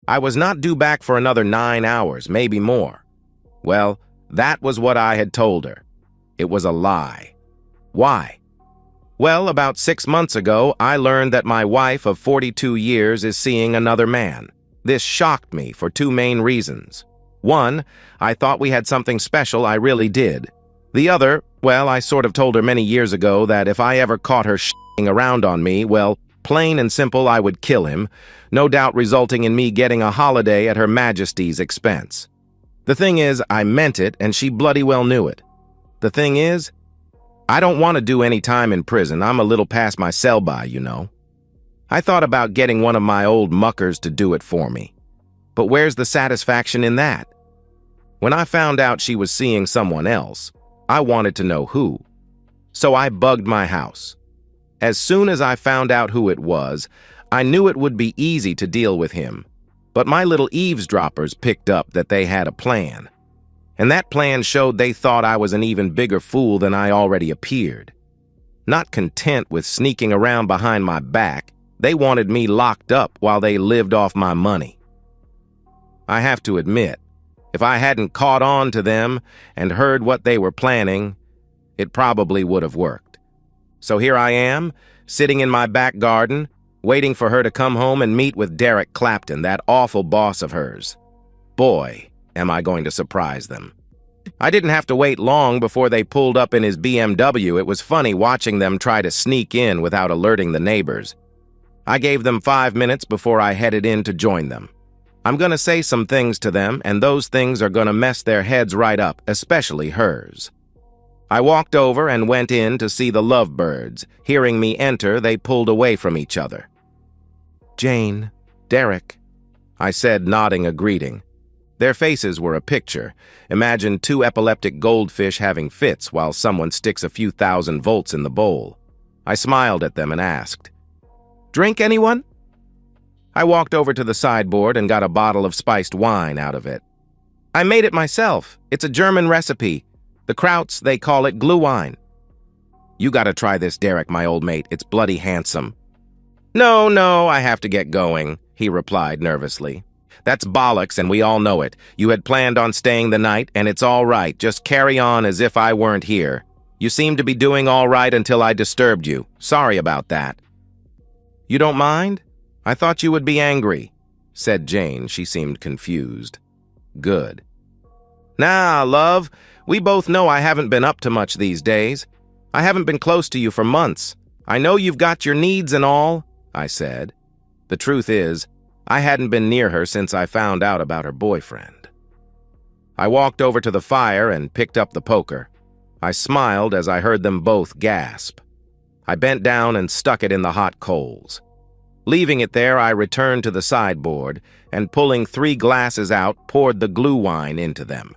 I was not due back for another 9 hours, maybe more. Well, that was what I had told her. It was a lie. Why? Well, about 6 months ago, I learned that my wife of 42 years is seeing another man. This shocked me for two main reasons. One, I thought we had something special, I really did. The other, well, I sort of told her many years ago that if I ever caught her **ing around on me, well, plain and simple, I would kill him, no doubt resulting in me getting a holiday at Her Majesty's expense. The thing is, I meant it, and she bloody well knew it. The thing is, I don't want to do any time in prison. I'm a little past my sell-by, you know. I thought about getting one of my old muckers to do it for me. But where's the satisfaction in that? When I found out she was seeing someone else, I wanted to know who. So I bugged my house. As soon as I found out who it was, I knew it would be easy to deal with him. But my little eavesdroppers picked up that they had a plan. And that plan showed they thought I was an even bigger fool than I already appeared. Not content with sneaking around behind my back, they wanted me locked up while they lived off my money. I have to admit, if I hadn't caught on to them and heard what they were planning, it probably would have worked. So here I am, sitting in my back garden, waiting for her to come home and meet with Derek Clapton, that awful boss of hers. Boy, am I going to surprise them. I didn't have to wait long before they pulled up in his BMW. It was funny watching them try to sneak in without alerting the neighbors. I gave them 5 minutes before I headed in to join them. I'm going to say some things to them, and those things are going to mess their heads right up, especially hers. I walked over and went in to see the lovebirds. Hearing me enter, they pulled away from each other. "Jane, Derek," I said, nodding a greeting. Their faces were a picture. Imagine two epileptic goldfish having fits while someone sticks a few thousand volts in the bowl. I smiled at them and asked, "Drink, anyone?" I walked over to the sideboard and got a bottle of spiced wine out of it. "I made it myself. It's a German recipe. The Krauts, they call it glühwein." "You gotta try this, Derek, my old mate. It's bloody handsome." No, I have to get going," he replied nervously. "That's bollocks, and we all know it. You had planned on staying the night, and it's all right. Just carry on as if I weren't here. You seemed to be doing all right until I disturbed you. Sorry about that." "You don't mind? I thought you would be angry," said Jane. She seemed confused. "Good." "Nah, love, we both know I haven't been up to much these days. I haven't been close to you for months. I know you've got your needs and all," I said. The truth is, I hadn't been near her since I found out about her boyfriend. I walked over to the fire and picked up the poker. I smiled as I heard them both gasp. I bent down and stuck it in the hot coals. Leaving it there, I returned to the sideboard and, pulling 3 glasses out, poured the glühwein into them.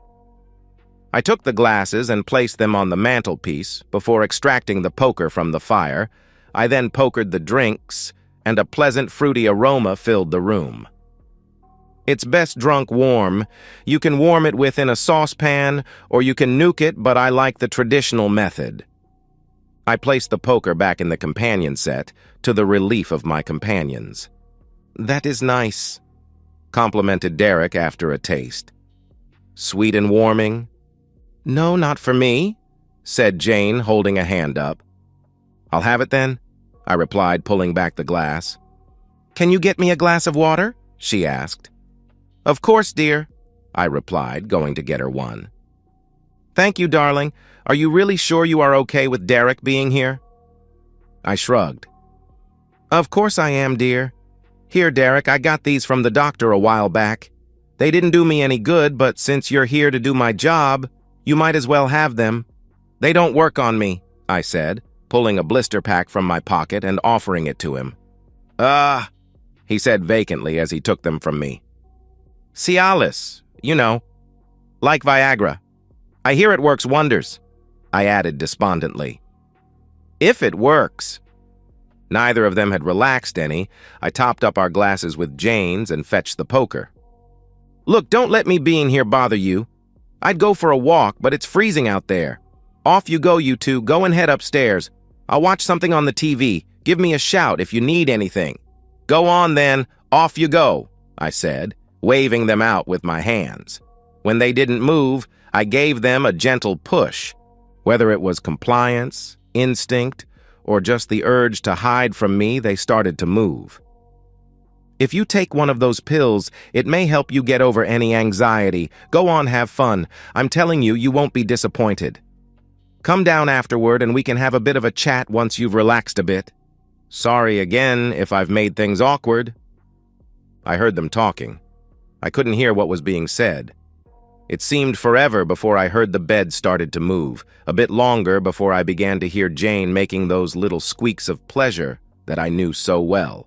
I took the glasses and placed them on the mantelpiece before extracting the poker from the fire. I then pokered the drinks, and a pleasant fruity aroma filled the room. "It's best drunk warm. You can warm it within a saucepan, or you can nuke it, but I like the traditional method." I placed the poker back in the companion set, to the relief of my companions. "That is nice," complimented Derek after a taste. "Sweet and warming?" "No, not for me," said Jane, holding a hand up. "I'll have it then," I replied, pulling back the glass. "Can you get me a glass of water?" she asked. "Of course, dear," I replied, going to get her one. "Thank you, darling. Are you really sure you are okay with Derek being here?" I shrugged. "Of course I am, dear. Here, Derek, I got these from the doctor a while back. They didn't do me any good, but since you're here to do my job, you might as well have them." "They don't work on me," I said, pulling a blister pack from my pocket and offering it to him. He said vacantly as he took them from me. "Cialis, you know, like Viagra. I hear it works wonders," I added despondently. "If it works." Neither of them had relaxed any. I topped up our glasses with Jane's and fetched the poker. "Look, don't let me being here bother you. I'd go for a walk, but it's freezing out there. Off you go, you two. Go and head upstairs. I'll watch something on the TV. Give me a shout if you need anything." "Go on, then. Off you go," I said, waving them out with my hands. When they didn't move, I gave them a gentle push. Whether it was compliance, instinct, or just the urge to hide from me, they started to move. If you take one of those pills, it may help you get over any anxiety. Go on, have fun. I'm telling you, you won't be disappointed. Come down afterward and we can have a bit of a chat once you've relaxed a bit. Sorry again if I've made things awkward. I heard them talking. I couldn't hear what was being said. It seemed forever before I heard the bed started to move, a bit longer before I began to hear Jane making those little squeaks of pleasure that I knew so well.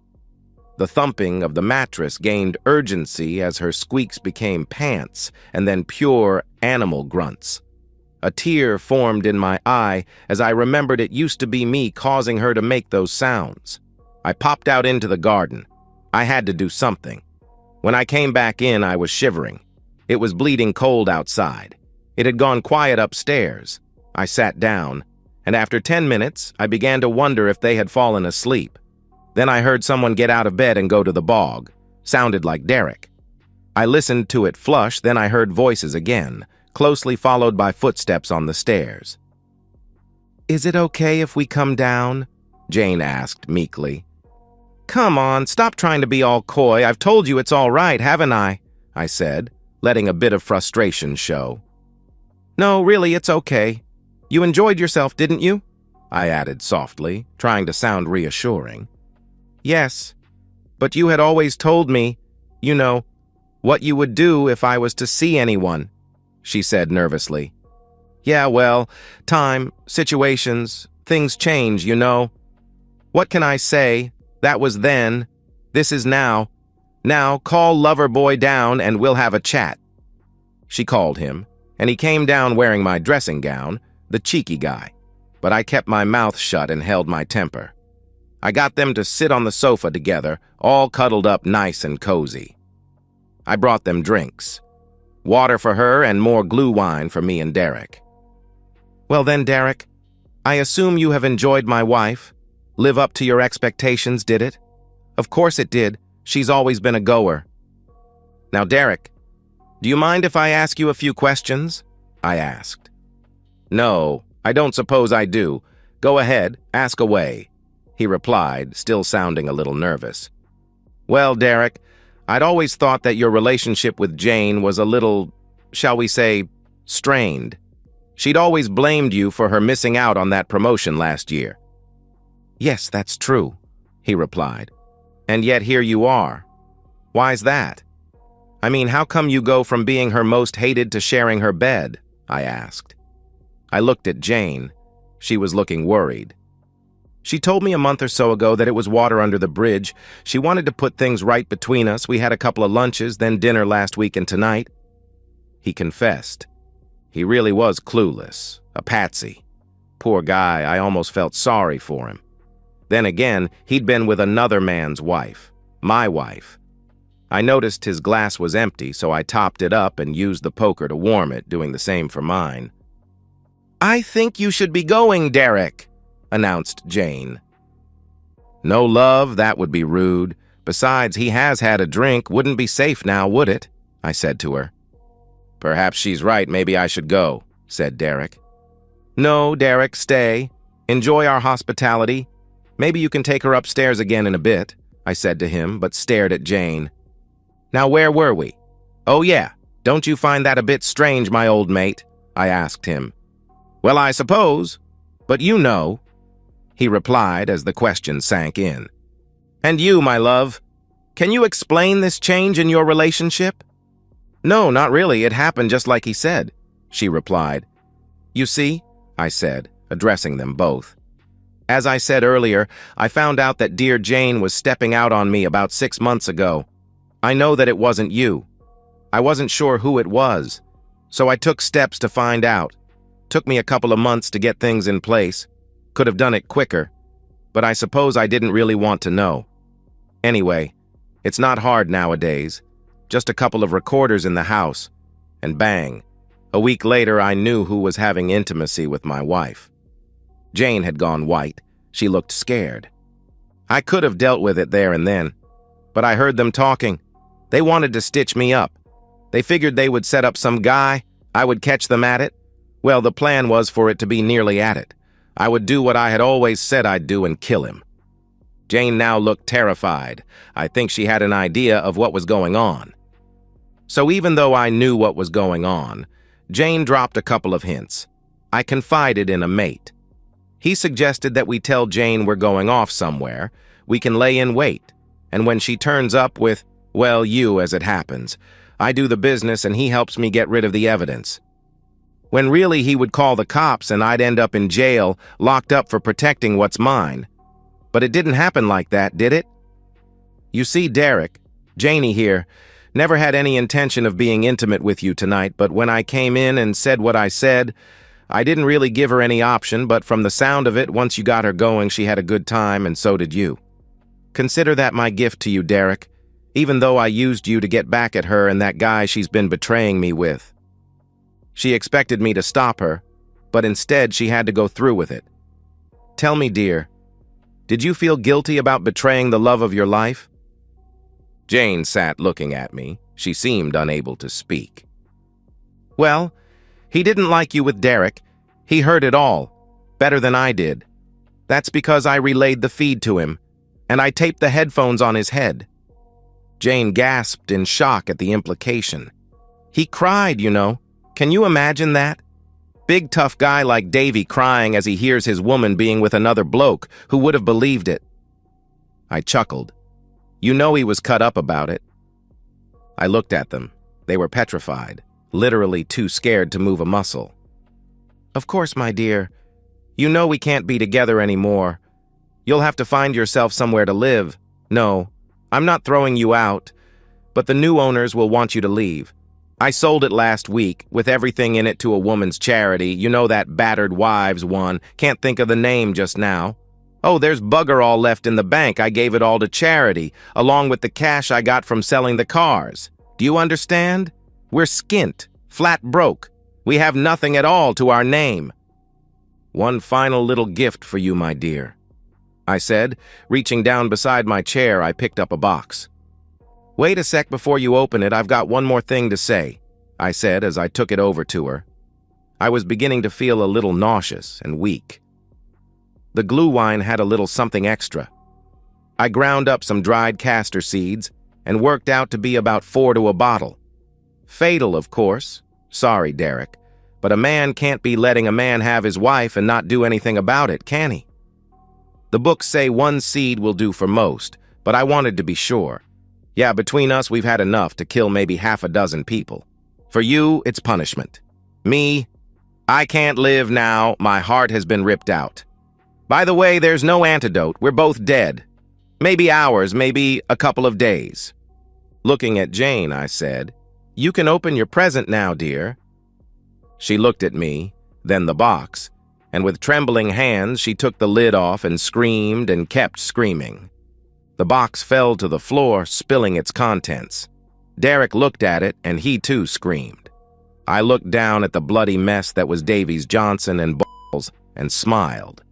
The thumping of the mattress gained urgency as her squeaks became pants and then pure animal grunts. A tear formed in my eye as I remembered it used to be me causing her to make those sounds. I popped out into the garden. I had to do something. When I came back in, I was shivering. It was bleeding cold outside. It had gone quiet upstairs. I sat down, and after 10 minutes, I began to wonder if they had fallen asleep. Then I heard someone get out of bed and go to the bog. Sounded like Derek. I listened to it flush, then I heard voices again, closely followed by footsteps on the stairs. "Is it okay if we come down?" Jane asked meekly. "Come on, stop trying to be all coy. I've told you it's all right, haven't I?" I said, letting a bit of frustration show. "No, really, it's okay. You enjoyed yourself, didn't you?" I added softly, trying to sound reassuring. "Yes, but you had always told me, you know, what you would do if I was to see anyone," she said nervously. "Yeah, well, time, situations, things change, you know. What can I say? That was then. This is now. Now, call lover boy down and we'll have a chat." She called him, and he came down wearing my dressing gown, the cheeky guy. But I kept my mouth shut and held my temper. I got them to sit on the sofa together, all cuddled up nice and cozy. I brought them drinks. Water for her and more glue wine for me and Derek. "Well then, Derek, I assume you have enjoyed my wife. Live up to your expectations, did it?" "Of course it did. She's always been a goer." "Now, Derek, do you mind if I ask you a few questions?" I asked. "No, I don't suppose I do. Go ahead, ask away," he replied, still sounding a little nervous. "Well, Derek, I'd always thought that your relationship with Jane was a little, shall we say, strained. She'd always blamed you for her missing out on that promotion last year." "Yes, that's true," he replied. "And yet here you are. Why's that? I mean, how come you go from being her most hated to sharing her bed?" I asked. I looked at Jane. She was looking worried. "She told me a month or so ago that it was water under the bridge. She wanted to put things right between us. We had a couple of lunches, then dinner last week and tonight." He confessed. He really was clueless, a patsy. Poor guy, I almost felt sorry for him. Then again, he'd been with another man's wife, my wife. I noticed his glass was empty, so I topped it up and used the poker to warm it, doing the same for mine. "I think you should be going, Derek," announced Jane. "No love, that would be rude. Besides, he has had a drink. Wouldn't be safe now, would it?" I said to her. "Perhaps she's right. Maybe I should go," said Derek. "No, Derek, stay. Enjoy our hospitality. Maybe you can take her upstairs again in a bit," I said to him, but stared at Jane. "Now, where were we? Oh, yeah. Don't you find that a bit strange, my old mate?" I asked him. "Well, I suppose. But you know," he replied as the question sank in. "And you, my love, can you explain this change in your relationship?" "No, not really. It happened just like he said," she replied. "You see," I said, addressing them both. "As I said earlier, I found out that dear Jane was stepping out on me about 6 months ago. I know that it wasn't you. I wasn't sure who it was, so I took steps to find out. Took me a couple of months to get things in place. Could have done it quicker, but I suppose I didn't really want to know. Anyway, it's not hard nowadays. Just a couple of recorders in the house, and bang. A week later, I knew who was having intimacy with my wife." Jane had gone white. She looked scared. I could have dealt with it there and then, but I heard them talking. They wanted to stitch me up. They figured they would set up some guy, I would catch them at it. Well, the plan was for it to be nearly at it. I would do what I had always said I'd do and kill him. Jane now looked terrified. I think she had an idea of what was going on. So even though I knew what was going on, Jane dropped a couple of hints. I confided in a mate. He suggested that we tell Jane we're going off somewhere. We can lay in wait. And when she turns up with, well, you as it happens, I do the business and he helps me get rid of the evidence. When really he would call the cops and I'd end up in jail, locked up for protecting what's mine. But it didn't happen like that, did it? You see, Derek, Janie here, never had any intention of being intimate with you tonight, but when I came in and said what I said, I didn't really give her any option, but from the sound of it, once you got her going, she had a good time, and so did you. Consider that my gift to you, Derek, even though I used you to get back at her and that guy she's been betraying me with. She expected me to stop her, but instead she had to go through with it. Tell me, dear, did you feel guilty about betraying the love of your life? Jane sat looking at me. She seemed unable to speak. Well, he didn't like you with Derek. He heard it all, better than I did. That's because I relayed the feed to him, and I taped the headphones on his head. Jane gasped in shock at the implication. He cried, you know. Can you imagine that? Big tough guy like Davy crying as he hears his woman being with another bloke. Who would have believed it? I chuckled. You know he was cut up about it. I looked at them. They were petrified, literally too scared to move a muscle. Of course, my dear. You know we can't be together anymore. You'll have to find yourself somewhere to live. No, I'm not throwing you out, but the new owners will want you to leave. I sold it last week, with everything in it to a woman's charity. You know that battered wives one. Can't think of the name just now. Oh, there's bugger all left in the bank. I gave it all to charity, along with the cash I got from selling the cars. Do you understand? We're skint, flat broke. We have nothing at all to our name. One final little gift for you, my dear, I said. Reaching down beside my chair, I picked up a box. Wait a sec before you open it. I've got one more thing to say, I said as I took it over to her. I was beginning to feel a little nauseous and weak. The glue wine had a little something extra. I ground up some dried castor seeds and worked out to be about 4 to a bottle. Fatal, of course. Sorry, Derek, but a man can't be letting a man have his wife and not do anything about it, can he? The books say 1 seed will do for most, but I wanted to be sure. Yeah, between us, we've had enough to kill maybe half a dozen people. For you, it's punishment. Me, I can't live now. My heart has been ripped out. By the way, there's no antidote. We're both dead. Maybe hours, maybe a couple of days. Looking at Jane, I said, You can open your present now, dear. She looked at me, then the box, and with trembling hands, she took the lid off and screamed and kept screaming. The box fell to the floor, spilling its contents. Derek looked at it, and he too screamed. I looked down at the bloody mess that was Davies Johnson and balls and smiled.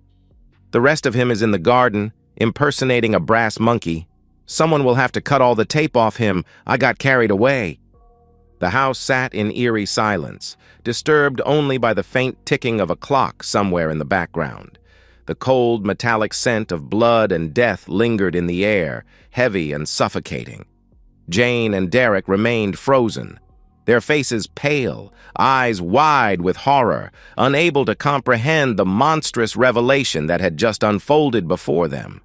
The rest of him is in the garden, impersonating a brass monkey. Someone will have to cut all the tape off him. I got carried away. The house sat in eerie silence, disturbed only by the faint ticking of a clock somewhere in the background. The cold, metallic scent of blood and death lingered in the air, heavy and suffocating. Jane and Derek remained frozen, their faces pale, eyes wide with horror, unable to comprehend the monstrous revelation that had just unfolded before them.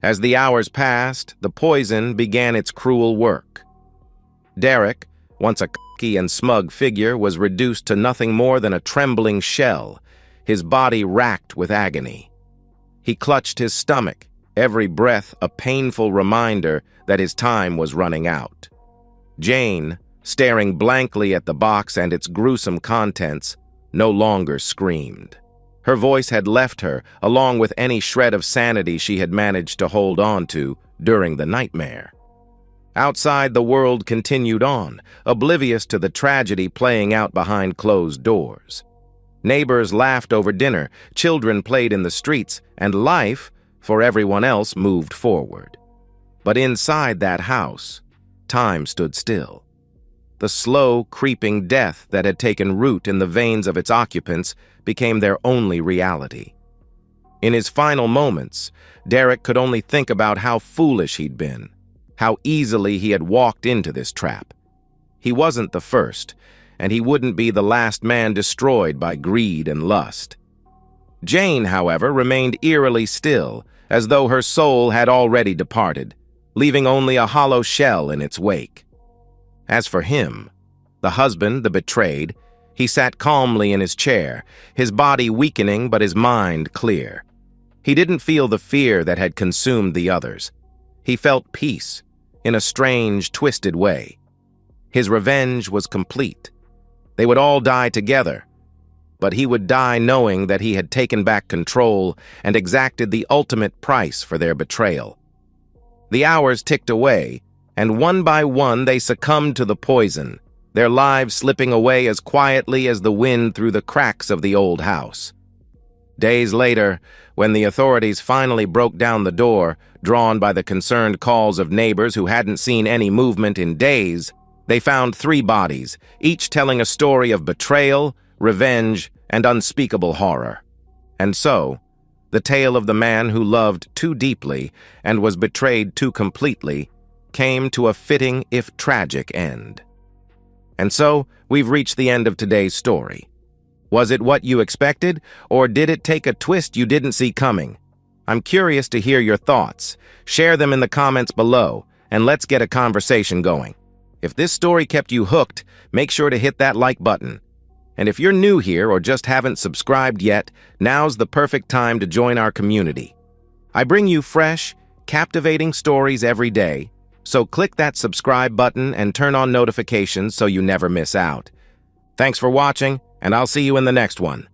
As the hours passed, the poison began its cruel work. Derek, once a cocky and smug figure, was reduced to nothing more than a trembling shell, his body racked with agony. He clutched his stomach, every breath a painful reminder that his time was running out. Jane, staring blankly at the box and its gruesome contents, no longer screamed. Her voice had left her, along with any shred of sanity she had managed to hold on to during the nightmare. Outside, the world continued on, oblivious to the tragedy playing out behind closed doors. Neighbors laughed over dinner, children played in the streets, and life, for everyone else, moved forward. But inside that house, time stood still. The slow, creeping death that had taken root in the veins of its occupants became their only reality. In his final moments, Derek could only think about how foolish he'd been, how easily he had walked into this trap. He wasn't the first, and he wouldn't be the last man destroyed by greed and lust. Jane, however, remained eerily still, as though her soul had already departed, leaving only a hollow shell in its wake. As for him, the husband, the betrayed, he sat calmly in his chair, his body weakening but his mind clear. He didn't feel the fear that had consumed the others. He felt peace, in a strange, twisted way. His revenge was complete. They would all die together, but he would die knowing that he had taken back control and exacted the ultimate price for their betrayal. The hours ticked away, and one by one they succumbed to the poison, their lives slipping away as quietly as the wind through the cracks of the old house. Days later, when the authorities finally broke down the door, drawn by the concerned calls of neighbors who hadn't seen any movement in days, they found 3 bodies, each telling a story of betrayal, revenge, and unspeakable horror. And so, the tale of the man who loved too deeply and was betrayed too completely came to a fitting, if tragic, end. And so, we've reached the end of today's story. Was it what you expected, or did it take a twist you didn't see coming? I'm curious to hear your thoughts. Share them in the comments below, and let's get a conversation going. If this story kept you hooked, make sure to hit that like button. And if you're new here or just haven't subscribed yet, now's the perfect time to join our community. I bring you fresh, captivating stories every day, so click that subscribe button and turn on notifications so you never miss out. Thanks for watching, and I'll see you in the next one.